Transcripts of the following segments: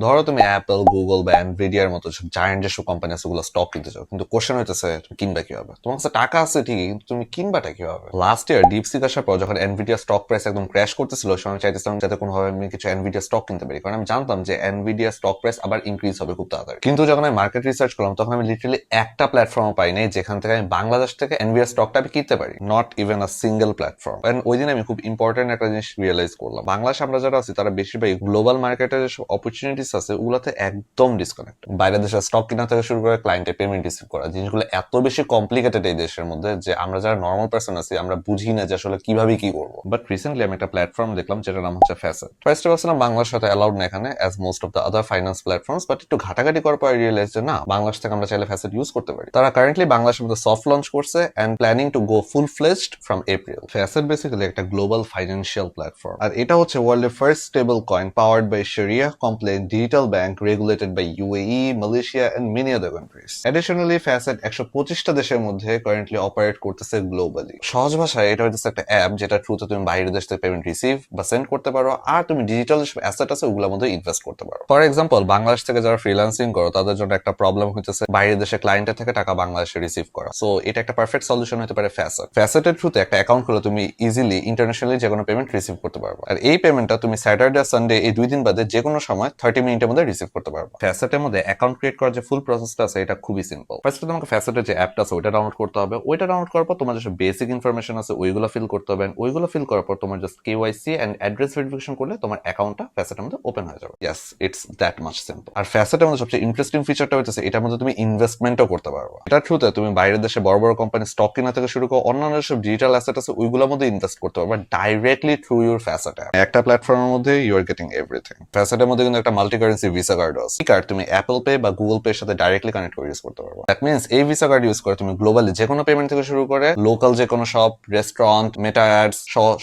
ধরো তুমি Apple, Google বা এনভিডিয়ার মতো জায়ান্ট যেসব কোম্পানি আছে ওগুলো স্টক কিনতে চাও, কিন্তু কোশ্চেন হইতেছে তুমি কিনবা কিভাবে? তোমার কাছে টাকা আছে ঠিকই, কিন্তু তুমি কিনবাটা কিভাবে? লাস্ট ইয়ার ডিপসিক আসার পর যখন এনভিডিয়া স্টক প্রাইস একদম ক্র্যাশ করতেছিল, সময় আমি চাইতেছিলাম যাতে কোনোভাবে আমি কিছু এনভিডিয়া স্টক কিনতে পারি, কারণ আমি জানতাম যে এনভিডিয়া স্টক প্রাইস আবার ইনক্রিজ হবে খুব তাড়াতাড়ি। কিন্তু যখন আমি মার্কেট রিসার্চ করলাম তখন আমি লিটারালি একটা প্ল্যাটফর্ম পাই নাই যেখান থেকে আমি বাংলাদেশ থেকে এনভিডিয়া স্টকটা আমি কিনতে পারি। Not even a single platform. And ওই দিন আমি খুব ইম্পর্টেন্ট একটা জিনিস রিয়েলাইজ করলাম, বাংলাদেশ আমরা যারা আছি তারা বেশিরভাগ গ্লোবাল মার্কেটের যেসব অপরচুনিটিস আছে ওগুলোতে একদম ডিসকানেক্ট। বাইরের দেশের স্টক কিনা থেকে শুরু করে ক্লায়েন্টের পেমেন্ট রিসিভ করা, জিনিসগুলো এত বেশি কমপ্লিকেটেড এই দেশের মধ্যে যে আমরা যারা নর্মাল পার্সন আছি আমরা বুঝি না যে আসলে কিভাবে কি করবো। বাট রিসেন্টলি আমি একটা প্ল্যাটফর্ম দেখলাম যেটার নাম হচ্ছে ফ্যাসেট। ফার্স্ট অফ ভাবছিলাম বাংলার সাথে অ্যালাউড না এখানে as most of the other finance platforms, but একটু ঘাটাঘাটি করার পর রিয়েলাইজ যে না, বাংলাদেশ থেকে আমরা চাইলে ফ্যাসেট ইউজ করতে পারি। তারা কারেন্টলি বাংলাদেশের মধ্যে সফট লঞ্চ করছে and planning to go full fledged from April. Fasset basically একটা গ্লোবাল ফাইন্যান্সিয়াল প্ল্যাটফর্ম, আর এটা হচ্ছে ওয়ার্ল্ডের first stable coin powered by শরিয়া compliant digital bank regulated by UAE, Malaysia and many other countries. Additionally Fasset 125টা দেশের মধ্যে currently operate করতেছে গ্লোবালি। সহজ ভাষায় এটা হচ্ছে একটা অ্যাপ যেটা থ্রুতে তুমি বাইরের দেশ থেকে পেমেন্ট রিসিভ বা সেন্ড করতে পারো, আর তুমি ডিজিটাল যেসব অ্যাসেট আছে ওগুলোর মধ্যে ইনভেস্ট করতে পারো। ফর এক্সাম্পল, বাংলাদেশ থেকে যারা ফ্রিল্যান্সিং করো তাদের জন্য একটা প্রবলেম হইতেছে বাইরের দেশে ক্লায়েন্টের থেকে টাকা বাংলাদেশে রিসিভ করা। সো এটা একটা পারফেক্ট সলিউশন হতে পারে ফ্যাসেট। ফ্যাসেটের থ্রুতে একটা অ্যাকাউন্ট খুলে তুমি ইজিলি ইন্টারন্যাশনালি যে কোনো পেমেন্ট রিসিভ করতে পারবে, আর এই পেমেন্টটা তুমি স্যাটারডে সানডে এই 2 দিন বাদে যে কোনো সময় 30 মিনিটের মধ্যে রিসিভ করতে পারবে। ফ্যাসেটের মধ্যে অ্যাকাউন্ট ক্রিয়েট করার যে ফুল প্রসেসটা আছে এটা খুবই সিম্পল। ফার্স্টে তোমাকে ফ্যাসেটের যে অ্যাপটা আছে ওইটা ডাউনলোড করতে হবে। ওইটা ডাউনলোড করার পর তোমার যে বেসিক ইনফরমেশন আছে ওইগুলো ফিল করতে হবে। ওইগুলো ফিল করার পর তোমার just KYC and address verification করলে তোমার অ্যাকাউন্টটা ফ্যাসেটের মধ্যে ওপেন হয়ে যাবে। Yes, it's that much simple. আর ফ্যাসেটের মধ্যে সবচেয়ে ইন্টারেস্টিং ফিচারটা হচ্ছে এটার মধ্যে তুমি ইনভেস্টমেন্টও করতে পারবে। এটার থ্রুতে তুমি বাইরের দেশে বড় বড় কোম্পানি স্টক কিনা থেকে শুরু করে অন্যান্য সব ডিজিটাল অ্যাসেট আছে ওইগুলোর মধ্যে ইনভেস্ট করতে পারবে directly through your facet app. একটা প্ল্যাটফর্মের মধ্যে ইউ আর গেটিং এভরিথিং। ফ্যাসেটের মধ্যে কিন্তু একটা মাল্টি কারেন্সি ভিসা কার্ডও আছে। এই কার্ড তুমি অ্যাপল পে বা গুগল পে এর সাথে ডাইরেক্টলি কানেক্ট করে ইউজ করতে পারবে। দ্যাট মিন্স এই ভিসা কার্ড ইউজ করে তুমি গ্লোবালি যে কোনো পেমেন্ট থেকে শুরু করে লোকাল যে কোনো শপ, রেস্টুরেন্ট, মেটা অ্যাডস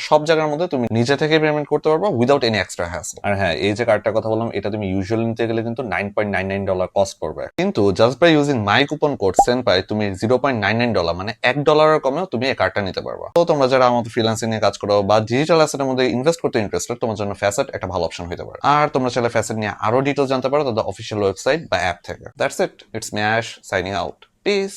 সব জায়গার মধ্যে তুমি নিজে থেকে পেমেন্ট করতে পারবে উইদাউট এনি এক্সট্রা হ্যাসেল। আর হ্যাঁ, এই যে কার্ডটার কথা বললাম এটা তুমি ইউজুয়ালি নিতে গেলে কিন্তু $9.99 কস্ট পড়বে, কিন্তু just by using my coupon code senpai তুমি $0.99 মানে $1 কমেও তুমি এই কার্ডটা নিতে পারবে। তো তোমরা যারা আমাদের ফ্রিল্যান্সিং নিয়ে কাজ করো বা ডিজিটাল অ্যাসেটের মধ্যে ইনভেস্ট করতে ইন্টারেস্টেড, তোমার জন্য ফ্যাসেট একটা ভালো অপশন হতে পারে। আর তোমরা চাইলে ফ্যাসেট নিয়ে আরো ডিটেইলস জানতে পারো তাদের অফিসিয়াল ওয়েবসাইট বা অ্যাপ থেকে। দ্যাটস ইট, ইটস মি আশ সাইনিং আউট। পিস।